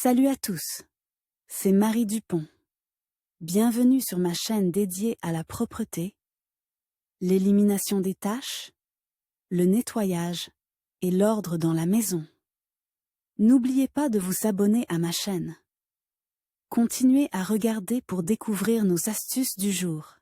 Salut à tous, c'est Marie Dupont. Bienvenue sur ma chaîne dédiée à la propreté, l'élimination des taches, le nettoyage et l'ordre dans la maison. N'oubliez pas de vous abonner à ma chaîne. Continuez à regarder pour découvrir nos astuces du jour.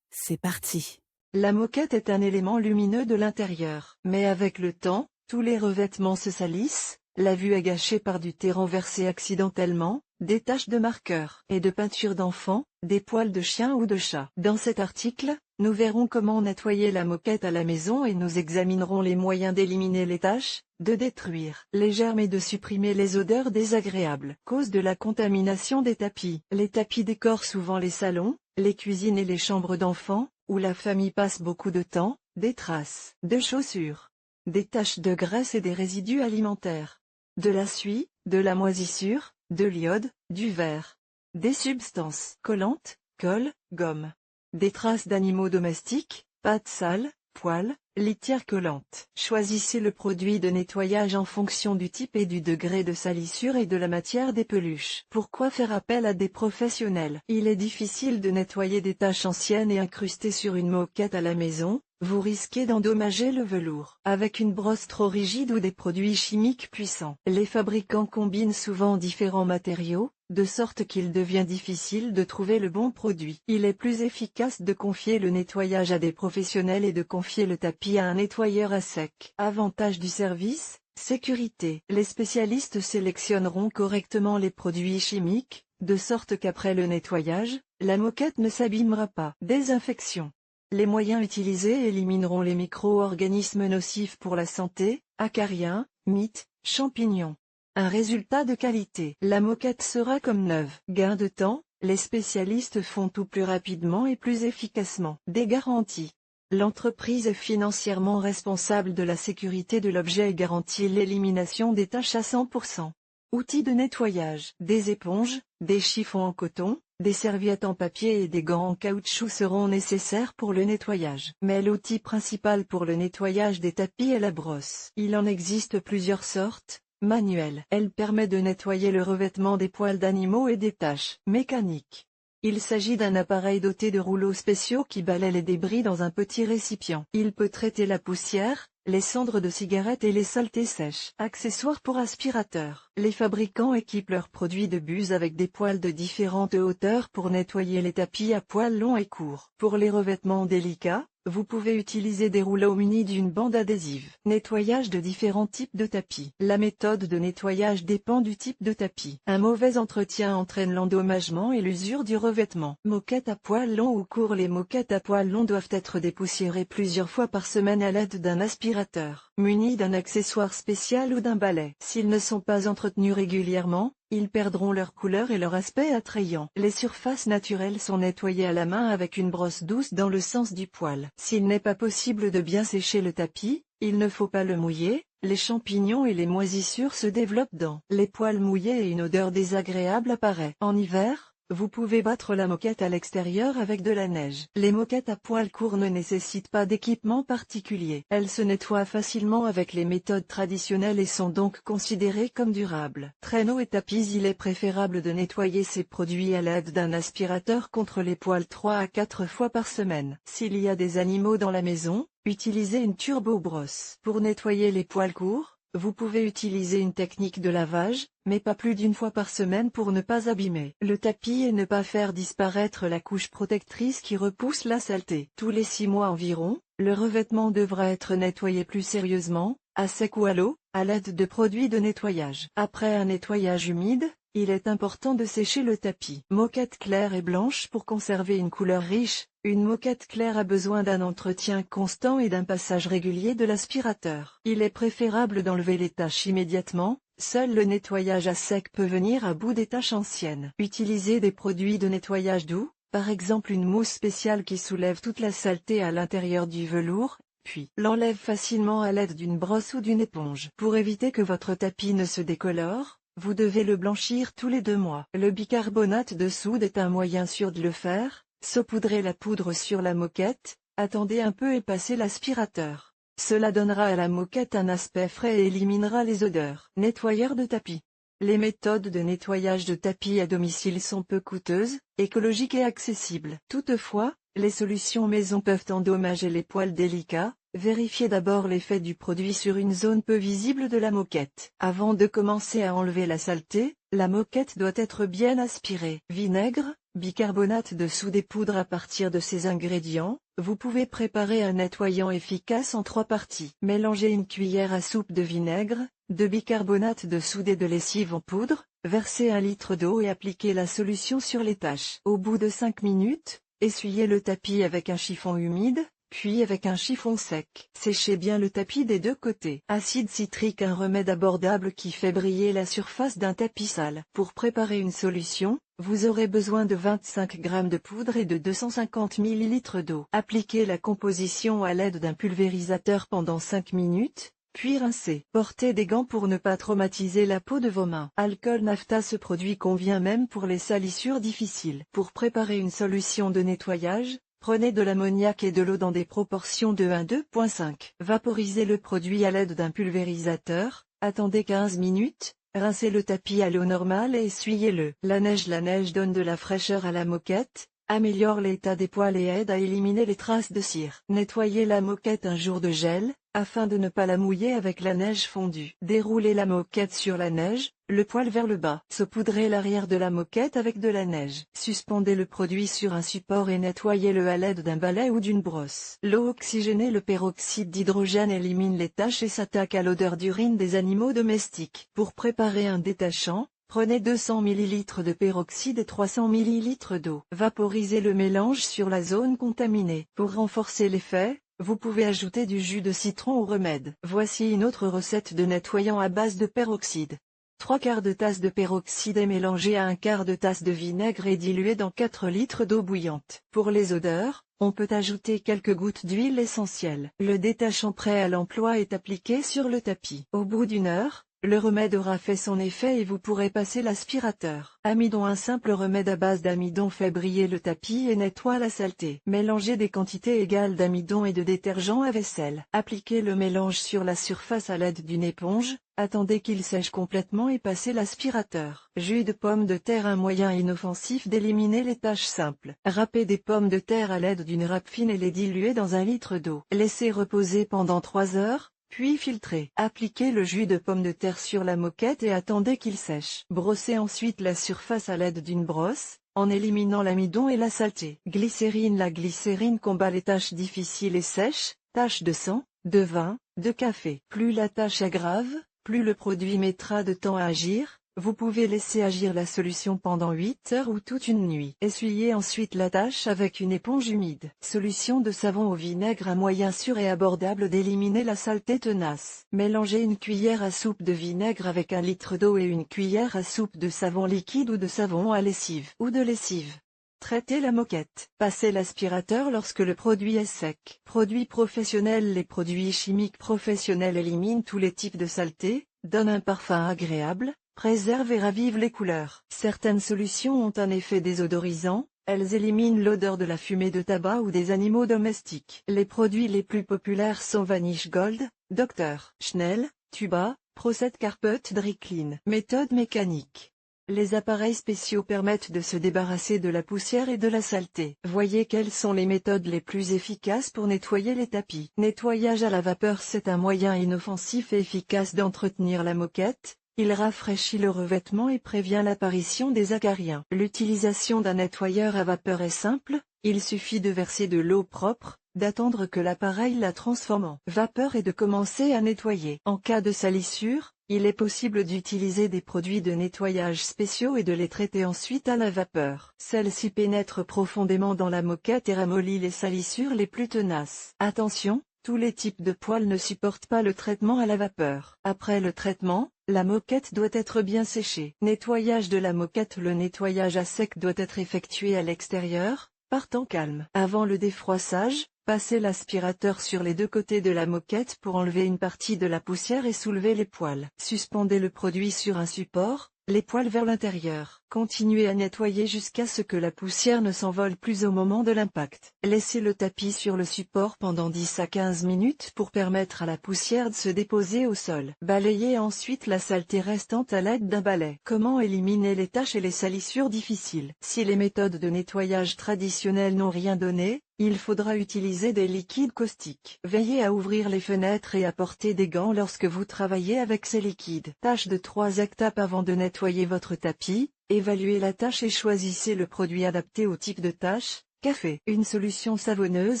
C'est parti. La moquette est un élément lumineux de l'intérieur. Mais avec le temps, tous les revêtements se salissent, la vue est gâchée par du thé renversé accidentellement, des taches de marqueur et de peinture d'enfant, des poils de chien ou de chat. Dans cet article, nous verrons comment nettoyer la moquette à la maison et nous examinerons les moyens d'éliminer les taches, de détruire les germes et de supprimer les odeurs désagréables. Cause de la contamination des tapis. Les tapis décorent souvent les salons, les cuisines et les chambres d'enfants, où la famille passe beaucoup de temps, des traces de chaussures, des taches de graisse et des résidus alimentaires, de la suie, de la moisissure, de l'iode, du verre, des substances collantes, colle, gomme, des traces d'animaux domestiques, pâtes sales, poils, litière collante. Choisissez le produit de nettoyage en fonction du type et du degré de salissure et de la matière des peluches. Pourquoi faire appel à des professionnels? Il est difficile de nettoyer des taches anciennes et incrustées sur une moquette à la maison, vous risquez d'endommager le velours avec une brosse trop rigide ou des produits chimiques puissants. Les fabricants combinent souvent différents matériaux, de sorte qu'il devient difficile de trouver le bon produit. Il est plus efficace de confier le nettoyage à des professionnels et de confier le tapis à un nettoyeur à sec. Avantage du service, sécurité. Les spécialistes sélectionneront correctement les produits chimiques, de sorte qu'après le nettoyage, la moquette ne s'abîmera pas. Désinfection. Les moyens utilisés élimineront les micro-organismes nocifs pour la santé, acariens, mites, champignons. Un résultat de qualité. La moquette sera comme neuve. Gain de temps, les spécialistes font tout plus rapidement et plus efficacement. Des garanties. L'entreprise est financièrement responsable de la sécurité de l'objet et garantit l'élimination des taches à 100%. Outils de nettoyage. Des éponges, des chiffons en coton, des serviettes en papier et des gants en caoutchouc seront nécessaires pour le nettoyage. Mais l'outil principal pour le nettoyage des tapis est la brosse. Il en existe plusieurs sortes. Manuelle. Elle permet de nettoyer le revêtement des poils d'animaux et des taches. Mécanique. Il s'agit d'un appareil doté de rouleaux spéciaux qui balaient les débris dans un petit récipient. Il peut traiter la poussière, les cendres de cigarettes et les saletés sèches. Accessoires pour aspirateur. Les fabricants équipent leurs produits de buse avec des poils de différentes hauteurs pour nettoyer les tapis à poils longs et courts. Pour les revêtements délicats, vous pouvez utiliser des rouleaux munis d'une bande adhésive. Nettoyage de différents types de tapis. La méthode de nettoyage dépend du type de tapis. Un mauvais entretien entraîne l'endommagement et l'usure du revêtement. Moquette à poils longs ou courts. Les moquettes à poils longs doivent être dépoussiérées plusieurs fois par semaine à l'aide d'un aspirateur, muni d'un accessoire spécial ou d'un balai. S'ils ne sont pas entretenus régulièrement, ils perdront leur couleur et leur aspect attrayant. Les surfaces naturelles sont nettoyées à la main avec une brosse douce dans le sens du poil. S'il n'est pas possible de bien sécher le tapis, il ne faut pas le mouiller, les champignons et les moisissures se développent dans les poils mouillés et une odeur désagréable apparaît. En hiver, vous pouvez battre la moquette à l'extérieur avec de la neige. Les moquettes à poils courts ne nécessitent pas d'équipement particulier. Elles se nettoient facilement avec les méthodes traditionnelles et sont donc considérées comme durables. Traîneaux et tapis. Il est préférable de nettoyer ces produits à l'aide d'un aspirateur contre les poils 3 à 4 fois par semaine. S'il y a des animaux dans la maison, utilisez une turbo-brosse. Pour nettoyer les poils courts, vous pouvez utiliser une technique de lavage, mais pas plus d'une fois par semaine pour ne pas abîmer le tapis et ne pas faire disparaître la couche protectrice qui repousse la saleté. Tous les 6 mois environ, le revêtement devra être nettoyé plus sérieusement, à sec ou à l'eau, à l'aide de produits de nettoyage. Après un nettoyage humide, il est important de sécher le tapis. Moquette claire et blanche. Pour conserver une couleur riche, une moquette claire a besoin d'un entretien constant et d'un passage régulier de l'aspirateur. Il est préférable d'enlever les taches immédiatement, seul le nettoyage à sec peut venir à bout des taches anciennes. Utilisez des produits de nettoyage doux, par exemple une mousse spéciale qui soulève toute la saleté à l'intérieur du velours, puis l'enlève facilement à l'aide d'une brosse ou d'une éponge. Pour éviter que votre tapis ne se décolore, vous devez le blanchir tous les 2 mois. Le bicarbonate de soude est un moyen sûr de le faire. Saupoudrez la poudre sur la moquette, attendez un peu et passez l'aspirateur. Cela donnera à la moquette un aspect frais et éliminera les odeurs. Nettoyeur de tapis. Les méthodes de nettoyage de tapis à domicile sont peu coûteuses, écologiques et accessibles. Toutefois, les solutions maison peuvent endommager les poils délicats. Vérifiez d'abord l'effet du produit sur une zone peu visible de la moquette. Avant de commencer à enlever la saleté, la moquette doit être bien aspirée. Vinaigre, bicarbonate de soude et poudre. À partir de ces ingrédients, vous pouvez préparer un nettoyant efficace en 3 parties. Mélangez une cuillère à soupe de vinaigre, de bicarbonate de soude et de lessive en poudre, versez 1 litre d'eau et appliquez la solution sur les taches. Au bout de 5 minutes, essuyez le tapis avec un chiffon humide, puis avec un chiffon sec. Séchez bien le tapis des 2 côtés. Acide citrique, un remède abordable qui fait briller la surface d'un tapis sale. Pour préparer une solution, vous aurez besoin de 25 g de poudre et de 250 ml d'eau. Appliquez la composition à l'aide d'un pulvérisateur pendant 5 minutes, puis rincez. Portez des gants pour ne pas traumatiser la peau de vos mains. Alcool naphta, ce produit convient même pour les salissures difficiles. Pour préparer une solution de nettoyage, prenez de l'ammoniac et de l'eau dans des proportions de 1 à 2,5. Vaporisez le produit à l'aide d'un pulvérisateur, attendez 15 minutes, rincez le tapis à l'eau normale et essuyez-le. La neige donne de la fraîcheur à la moquette, améliore l'état des poils et aide à éliminer les traces de cire. Nettoyez la moquette un jour de gel, afin de ne pas la mouiller avec la neige fondue. Déroulez la moquette sur la neige, le poil vers le bas. Saupoudrez l'arrière de la moquette avec de la neige. Suspendez le produit sur un support et nettoyez-le à l'aide d'un balai ou d'une brosse. L'eau oxygénée, le peroxyde d'hydrogène élimine les taches et s'attaque à l'odeur d'urine des animaux domestiques. Pour préparer un détachant, prenez 200 ml de peroxyde et 300 ml d'eau. Vaporisez le mélange sur la zone contaminée. Pour renforcer l'effet, vous pouvez ajouter du jus de citron au remède. Voici une autre recette de nettoyant à base de peroxyde. 3/4 de tasse de peroxyde est mélangé à 1/4 de tasse de vinaigre et dilué dans 4 litres d'eau bouillante. Pour les odeurs, on peut ajouter quelques gouttes d'huile essentielle. Le détachant prêt à l'emploi est appliqué sur le tapis. Au bout d'1 heure, le remède aura fait son effet et vous pourrez passer l'aspirateur. Amidon, un simple remède à base d'amidon fait briller le tapis et nettoie la saleté. Mélangez des quantités égales d'amidon et de détergent à vaisselle. Appliquez le mélange sur la surface à l'aide d'une éponge, attendez qu'il sèche complètement et passez l'aspirateur. Jus de pomme de terre, un moyen inoffensif d'éliminer les taches simples. Râpez des pommes de terre à l'aide d'une râpe fine et les diluez dans 1 litre d'eau. Laissez reposer pendant 3 heures. Puis filtrez. Appliquez le jus de pomme de terre sur la moquette et attendez qu'il sèche. Brossez ensuite la surface à l'aide d'une brosse, en éliminant l'amidon et la saleté. Glycérine, la glycérine combat les taches difficiles et sèches, taches de sang, de vin, de café. Plus la tâche est grave, plus le produit mettra de temps à agir. Vous pouvez laisser agir la solution pendant 8 heures ou toute une nuit. Essuyez ensuite la tâche avec une éponge humide. Solution de savon au vinaigre, un moyen sûr et abordable d'éliminer la saleté tenace. Mélangez une cuillère à soupe de vinaigre avec 1 litre d'eau et une cuillère à soupe de savon liquide ou de savon à lessive ou de lessive. Traitez la moquette. Passez l'aspirateur lorsque le produit est sec. Produits professionnels. Les produits chimiques professionnels éliminent tous les types de saleté, donnent un parfum agréable, préservent et ravivent les couleurs. Certaines solutions ont un effet désodorisant, elles éliminent l'odeur de la fumée de tabac ou des animaux domestiques. Les produits les plus populaires sont Vanish Gold, Dr. Schnell, Tuba, Procet Carpet Dry Clean. Méthode mécanique. Les appareils spéciaux permettent de se débarrasser de la poussière et de la saleté. Voyez quelles sont les méthodes les plus efficaces pour nettoyer les tapis. Nettoyage à la vapeur, c'est un moyen inoffensif et efficace d'entretenir la moquette. Il rafraîchit le revêtement et prévient l'apparition des acariens. L'utilisation d'un nettoyeur à vapeur est simple, il suffit de verser de l'eau propre, d'attendre que l'appareil la transforme en vapeur et de commencer à nettoyer. En cas de salissure, il est possible d'utiliser des produits de nettoyage spéciaux et de les traiter ensuite à la vapeur. Celle-ci pénètre profondément dans la moquette et ramollit les salissures les plus tenaces. Attention, tous les types de poils ne supportent pas le traitement à la vapeur. Après le traitement, la moquette doit être bien séchée. Nettoyage de la moquette. Le nettoyage à sec doit être effectué à l'extérieur, par temps calme. Avant le défroissage, passez l'aspirateur sur les 2 côtés de la moquette pour enlever une partie de la poussière et soulever les poils. Suspendez le produit sur un support, les poils vers l'intérieur. Continuez à nettoyer jusqu'à ce que la poussière ne s'envole plus au moment de l'impact. Laissez le tapis sur le support pendant 10 à 15 minutes pour permettre à la poussière de se déposer au sol. Balayez ensuite la saleté restante à l'aide d'un balai. Comment éliminer les taches et les salissures difficiles? Si les méthodes de nettoyage traditionnelles n'ont rien donné, il faudra utiliser des liquides caustiques. Veillez à ouvrir les fenêtres et à porter des gants lorsque vous travaillez avec ces liquides. Tâche de 3 étapes avant de nettoyer votre tapis. Évaluez la tâche et choisissez le produit adapté au type de tâche. Café. Une solution savonneuse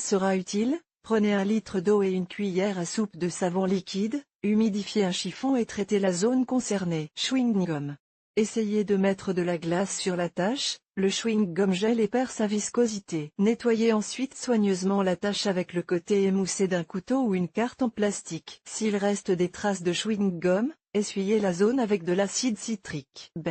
sera utile. Prenez 1 litre d'eau et une cuillère à soupe de savon liquide. Humidifiez un chiffon et traitez la zone concernée. Chewing-gum. Essayez de mettre de la glace sur la tâche. Le chewing-gum gèle et perd sa viscosité. Nettoyez ensuite soigneusement la tâche avec le côté émoussé d'un couteau ou une carte en plastique. S'il reste des traces de chewing-gum, essuyez la zone avec de l'acide citrique. B.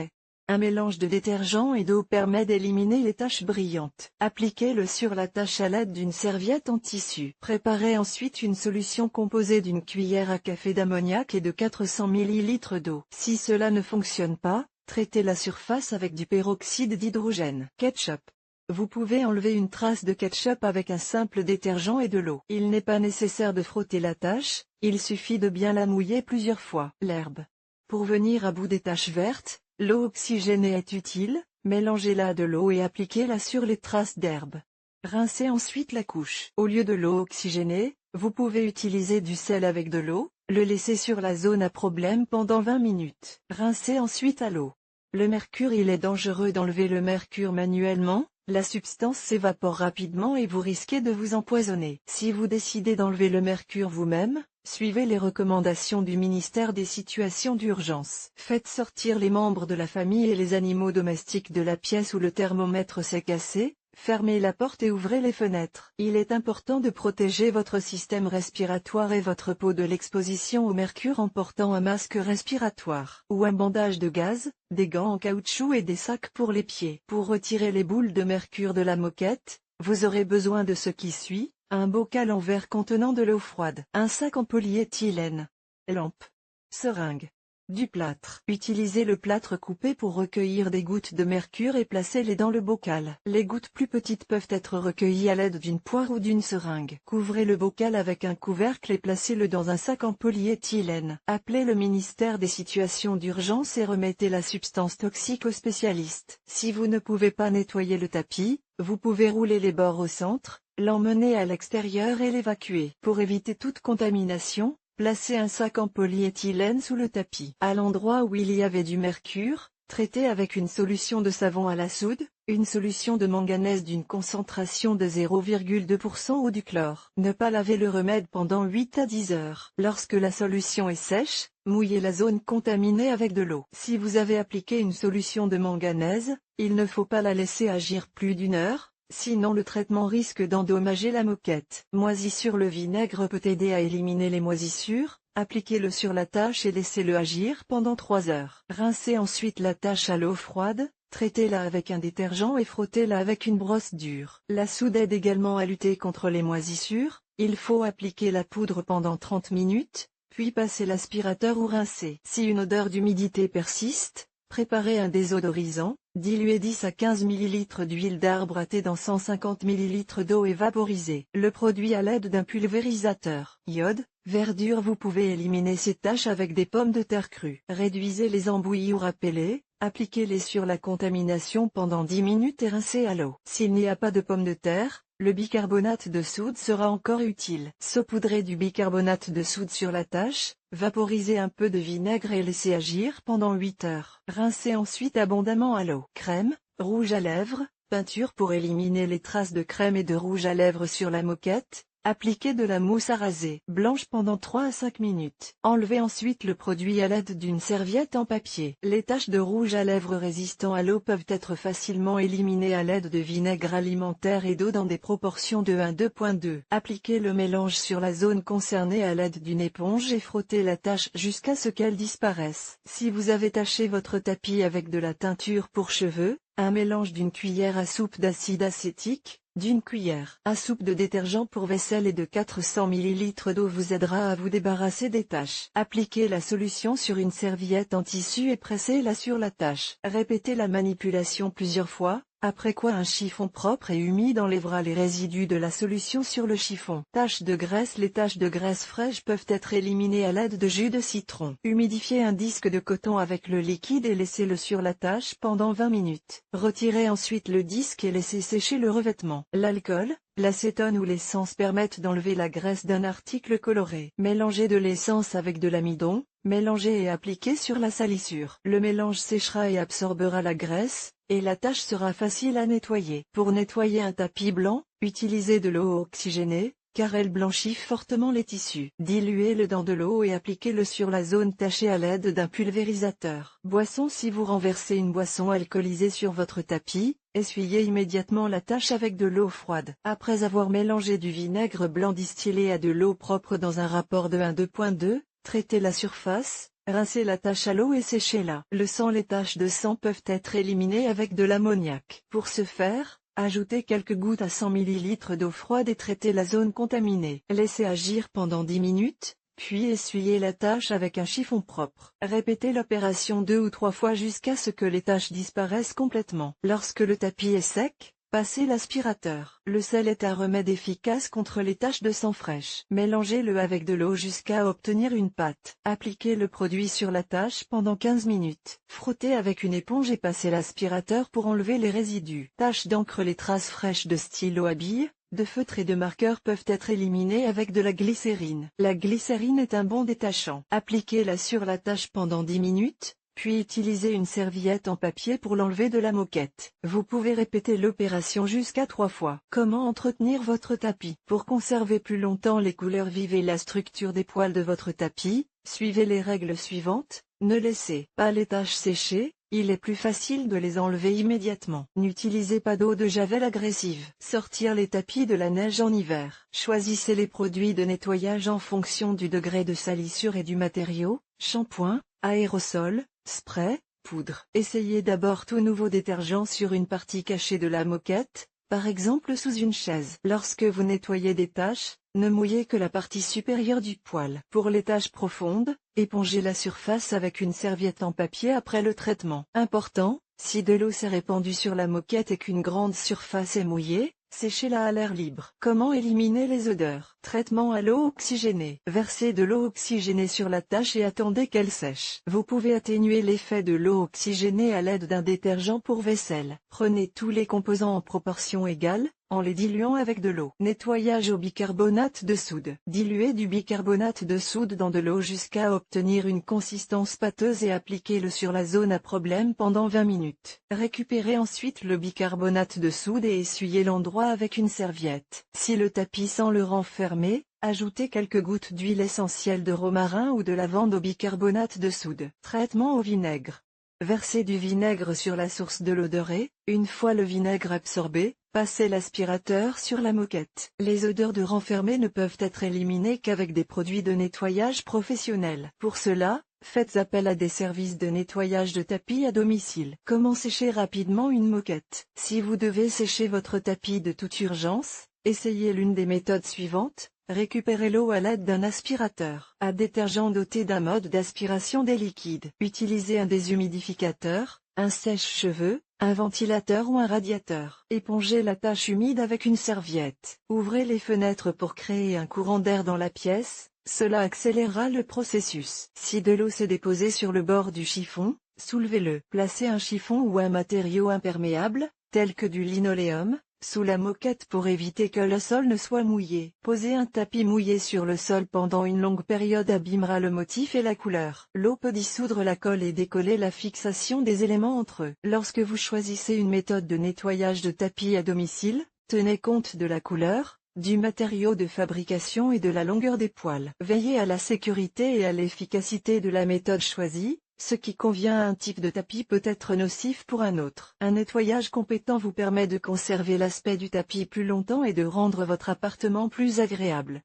Un mélange de détergent et d'eau permet d'éliminer les taches brillantes. Appliquez-le sur la tâche à l'aide d'une serviette en tissu. Préparez ensuite une solution composée d'une cuillère à café d'ammoniac et de 400 ml d'eau. Si cela ne fonctionne pas, traitez la surface avec du peroxyde d'hydrogène. Ketchup. Vous pouvez enlever une trace de ketchup avec un simple détergent et de l'eau. Il n'est pas nécessaire de frotter la tâche, il suffit de bien la mouiller plusieurs fois. L'herbe. Pour venir à bout des taches vertes, l'eau oxygénée est utile, mélangez-la à de l'eau et appliquez-la sur les traces d'herbe. Rincez ensuite la couche. Au lieu de l'eau oxygénée, vous pouvez utiliser du sel avec de l'eau, le laisser sur la zone à problème pendant 20 minutes. Rincez ensuite à l'eau. Le mercure. Il est dangereux d'enlever le mercure manuellement, la substance s'évapore rapidement et vous risquez de vous empoisonner. Si vous décidez d'enlever le mercure vous-même, suivez les recommandations du ministère des Situations d'urgence. Faites sortir les membres de la famille et les animaux domestiques de la pièce où le thermomètre s'est cassé. Fermez la porte et ouvrez les fenêtres. Il est important de protéger votre système respiratoire et votre peau de l'exposition au mercure en portant un masque respiratoire ou un bandage de gaz, des gants en caoutchouc et des sacs pour les pieds. Pour retirer les boules de mercure de la moquette, vous aurez besoin de ce qui suit: un bocal en verre contenant de l'eau froide, un sac en polyéthylène, lampe, seringue, du plâtre. Utilisez le plâtre coupé pour recueillir des gouttes de mercure et placez-les dans le bocal. Les gouttes plus petites peuvent être recueillies à l'aide d'une poire ou d'une seringue. Couvrez le bocal avec un couvercle et placez-le dans un sac en polyéthylène. Appelez le ministère des Situations d'urgence et remettez la substance toxique au spécialiste. Si vous ne pouvez pas nettoyer le tapis, vous pouvez rouler les bords au centre, l'emmener à l'extérieur et l'évacuer. Pour éviter toute contamination, placez un sac en polyéthylène sous le tapis. À l'endroit où il y avait du mercure, traitez avec une solution de savon à la soude, une solution de manganèse d'une concentration de 0,2% ou du chlore. Ne pas laver le remède pendant 8 à 10 heures. Lorsque la solution est sèche, mouillez la zone contaminée avec de l'eau. Si vous avez appliqué une solution de manganèse, il ne faut pas la laisser agir plus d'1 heure. Sinon le traitement risque d'endommager la moquette. Moisissure. Le vinaigre peut aider à éliminer les moisissures, appliquez-le sur la tâche et laissez-le agir pendant 3 heures. Rincez ensuite la tâche à l'eau froide, traitez-la avec un détergent et frottez-la avec une brosse dure. La soude aide également à lutter contre les moisissures, il faut appliquer la poudre pendant 30 minutes, puis passer l'aspirateur ou rincer. Si une odeur d'humidité persiste, préparez un désodorisant. Diluez 10 à 15 ml d'huile d'arbre à thé dans 150 ml d'eau et vaporisez le produit à l'aide d'un pulvérisateur. Iode, verdure. Vous pouvez éliminer ces taches avec des pommes de terre crues. Réduisez les embouillis ou râpez-les, appliquez-les sur la contamination pendant 10 minutes et rincez à l'eau. S'il n'y a pas de pommes de terre, le bicarbonate de soude sera encore utile. Saupoudrez du bicarbonate de soude sur la tâche, vaporisez un peu de vinaigre et laissez agir pendant 8 heures. Rincez ensuite abondamment à l'eau. Crème, rouge à lèvres, peinture. Pour éliminer les traces de crème et de rouge à lèvres sur la moquette, appliquez de la mousse à raser blanche pendant 3 à 5 minutes. Enlevez ensuite le produit à l'aide d'une serviette en papier. Les taches de rouge à lèvres résistant à l'eau peuvent être facilement éliminées à l'aide de vinaigre alimentaire et d'eau dans des proportions de 1 à 2,2. Appliquez le mélange sur la zone concernée à l'aide d'une éponge et frottez la tache jusqu'à ce qu'elle disparaisse. Si vous avez taché votre tapis avec de la teinture pour cheveux, un mélange d'une cuillère à soupe d'acide acétique, d'une cuillère à soupe de détergent pour vaisselle et de 400 ml d'eau vous aidera à vous débarrasser des taches. Appliquez la solution sur une serviette en tissu et pressez-la sur la tache. Répétez la manipulation plusieurs fois, après quoi un chiffon propre et humide enlèvera les résidus de la solution sur le chiffon. Taches de graisse. Les taches de graisse fraîche peuvent être éliminées à l'aide de jus de citron. Humidifiez un disque de coton avec le liquide et laissez-le sur la tache pendant 20 minutes. Retirez ensuite le disque et laissez sécher le revêtement. L'alcool, l'acétone ou l'essence permettent d'enlever la graisse d'un article coloré. Mélangez de l'essence avec de l'amidon, mélangez et appliquez sur la salissure. Le mélange séchera et absorbera la graisse, et la tache sera facile à nettoyer. Pour nettoyer un tapis blanc, utilisez de l'eau oxygénée, car elle blanchit fortement les tissus. Diluez-le dans de l'eau et appliquez-le sur la zone tachée à l'aide d'un pulvérisateur. Boisson. Si vous renversez une boisson alcoolisée sur votre tapis, essuyez immédiatement la tache avec de l'eau froide. Après avoir mélangé du vinaigre blanc distillé à de l'eau propre dans un rapport de 1:2, traitez la surface, rincez la tache à l'eau et séchez-la. Le sang. Les taches de sang peuvent être éliminées avec de l'ammoniac. Pour ce faire, ajoutez quelques gouttes à 100 ml d'eau froide et traitez la zone contaminée. Laissez agir pendant 10 minutes, puis essuyez la tache avec un chiffon propre. Répétez l'opération 2 ou 3 fois jusqu'à ce que les taches disparaissent complètement. Lorsque le tapis est sec, passez l'aspirateur. Le sel est un remède efficace contre les taches de sang fraîches. Mélangez-le avec de l'eau jusqu'à obtenir une pâte. Appliquez le produit sur la tache pendant 15 minutes. Frottez avec une éponge et passez l'aspirateur pour enlever les résidus. Taches d'encre. Les traces fraîches de stylo à billes, de feutre et de marqueurs peuvent être éliminées avec de la glycérine. La glycérine est un bon détachant. Appliquez-la sur la tache pendant 10 minutes. Puis utilisez une serviette en papier pour l'enlever de la moquette. Vous pouvez répéter l'opération jusqu'à 3 fois. Comment entretenir votre tapis? Pour conserver plus longtemps les couleurs vives et la structure des poils de votre tapis, suivez les règles suivantes. Ne laissez pas les taches sécher, il est plus facile de les enlever immédiatement. N'utilisez pas d'eau de javel agressive. Sortir les tapis de la neige en hiver. Choisissez les produits de nettoyage en fonction du degré de salissure et du matériau, shampoing, aérosol, spray, poudre. Essayez d'abord tout nouveau détergent sur une partie cachée de la moquette, par exemple sous une chaise. Lorsque vous nettoyez des taches, ne mouillez que la partie supérieure du poil. Pour les taches profondes, épongez la surface avec une serviette en papier après le traitement. Important, si de l'eau s'est répandue sur la moquette et qu'une grande surface est mouillée, séchez-la à l'air libre. Comment éliminer les odeurs? Traitement à l'eau oxygénée. Versez de l'eau oxygénée sur la tache et attendez qu'elle sèche. Vous pouvez atténuer l'effet de l'eau oxygénée à l'aide d'un détergent pour vaisselle. Prenez tous les composants en proportion égale, en les diluant avec de l'eau. Nettoyage au bicarbonate de soude. Diluez du bicarbonate de soude dans de l'eau jusqu'à obtenir une consistance pâteuse et appliquez-le sur la zone à problème pendant 20 minutes. Récupérez ensuite le bicarbonate de soude et essuyez l'endroit avec une serviette. Si le tapis sent le renfermer, ajoutez quelques gouttes d'huile essentielle de romarin ou de lavande au bicarbonate de soude. Traitement au vinaigre. Versez du vinaigre sur la source de l'odeur et, une fois le vinaigre absorbé, passez l'aspirateur sur la moquette. Les odeurs de renfermé ne peuvent être éliminées qu'avec des produits de nettoyage professionnels. Pour cela, faites appel à des services de nettoyage de tapis à domicile. Comment sécher rapidement une moquette? Si vous devez sécher votre tapis de toute urgence, essayez l'une des méthodes suivantes. Récupérez l'eau à l'aide d'un aspirateur à détergent doté d'un mode d'aspiration des liquides. Utilisez un déshumidificateur, un sèche-cheveux, un ventilateur ou un radiateur. Épongez la tache humide avec une serviette. Ouvrez les fenêtres pour créer un courant d'air dans la pièce, cela accélérera le processus. Si de l'eau s'est déposée sur le bord du chiffon, soulevez-le. Placez un chiffon ou un matériau imperméable, tel que du linoléum, sous la moquette pour éviter que le sol ne soit mouillé. Poser un tapis mouillé sur le sol pendant une longue période abîmera le motif et la couleur. L'eau peut dissoudre la colle et décoller la fixation des éléments entre eux. Lorsque vous choisissez une méthode de nettoyage de tapis à domicile, tenez compte de la couleur, du matériau de fabrication et de la longueur des poils. Veillez à la sécurité et à l'efficacité de la méthode choisie. Ce qui convient à un type de tapis peut être nocif pour un autre. Un nettoyage compétent vous permet de conserver l'aspect du tapis plus longtemps et de rendre votre appartement plus agréable.